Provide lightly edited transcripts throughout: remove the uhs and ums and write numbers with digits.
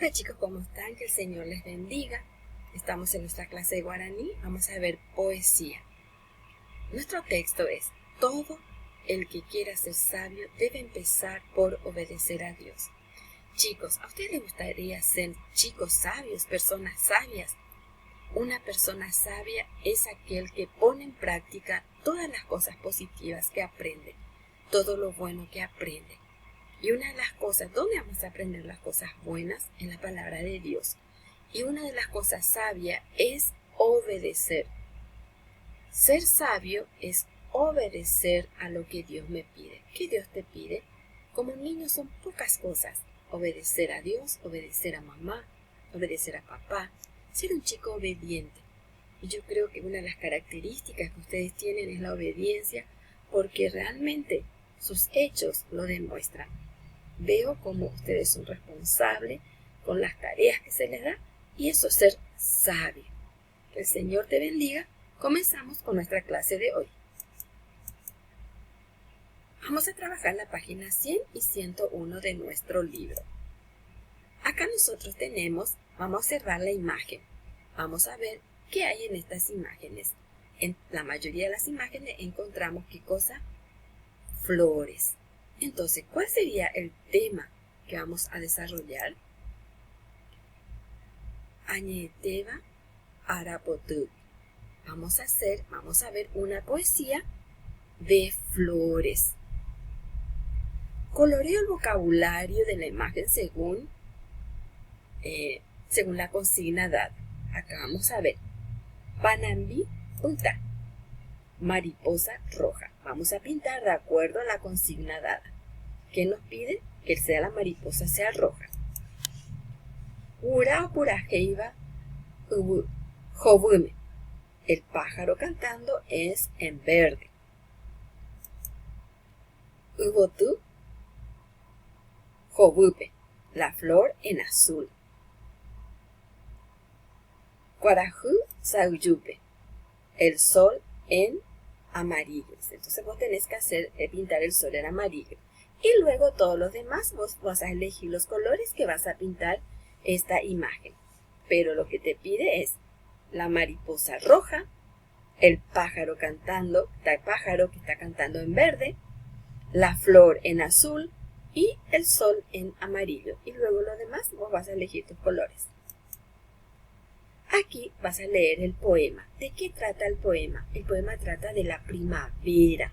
Hola chicos, ¿cómo están? Que el Señor les bendiga. Estamos en nuestra clase de guaraní. Vamos a ver poesía. Nuestro texto es: todo el que quiera ser sabio debe empezar por obedecer a Dios. Chicos, ¿a ustedes les gustaría ser chicos sabios, personas sabias? Una persona sabia es aquel que pone en práctica todas las cosas positivas que aprende, todo lo bueno que aprende. Y una de las cosas, ¿dónde vamos a aprender las cosas buenas? En la palabra de Dios. Y una de las cosas sabias es obedecer. Ser sabio es obedecer a lo que Dios me pide. ¿Qué Dios te pide? Como niños son pocas cosas. Obedecer a Dios, obedecer a mamá, obedecer a papá. Ser un chico obediente. Y yo creo que una de las características que ustedes tienen es la obediencia, porque realmente sus hechos lo demuestran. Veo cómo ustedes son responsables con las tareas que se les da, y eso es ser sabio. Que el Señor te bendiga. Comenzamos con nuestra clase de hoy. Vamos a trabajar la página 100 y 101 de nuestro libro. Acá nosotros vamos a observar la imagen. Vamos a ver qué hay en estas imágenes. En la mayoría de las imágenes encontramos ¿qué cosa? Flores. Entonces, ¿cuál sería el tema que vamos a desarrollar? Añeteva Arapotu. Vamos a ver una poesía de flores. Coloreo el vocabulario de la imagen según la consigna dada. Acá vamos a ver Panambi punta, mariposa roja. Vamos a pintar de acuerdo a la consigna dada. ¿Qué nos pide? Que la mariposa sea roja. Ura purajeiva jovume. El pájaro cantando es en verde. Ubotu jovupe. La flor en azul. Guaraju sauyupe. El sol en amarillo. Entonces vos tenés que pintar el sol en amarillo. Y luego todos los demás vos vas a elegir los colores que vas a pintar esta imagen. Pero lo que te pide es la mariposa roja, el pájaro que está cantando en verde, la flor en azul y el sol en amarillo. Y luego lo demás vos vas a elegir tus colores. Aquí vas a leer el poema. ¿De qué trata el poema? El poema trata de la primavera.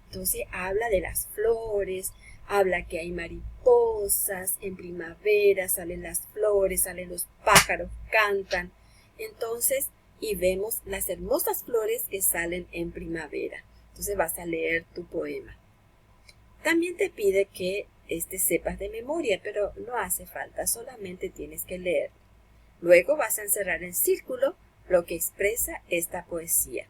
Entonces habla de las flores, habla que hay mariposas, en primavera salen las flores, salen los pájaros, cantan. Entonces, y vemos las hermosas flores que salen en primavera. Entonces vas a leer tu poema. También te pide que sepas de memoria, pero no hace falta, solamente tienes que leer. Luego vas a encerrar en círculo lo que expresa esta poesía.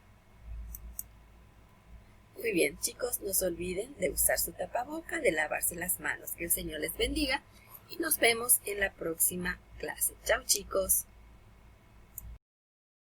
Muy bien, chicos, no se olviden de usar su tapaboca, de lavarse las manos. Que el Señor les bendiga y nos vemos en la próxima clase. Chao, chicos.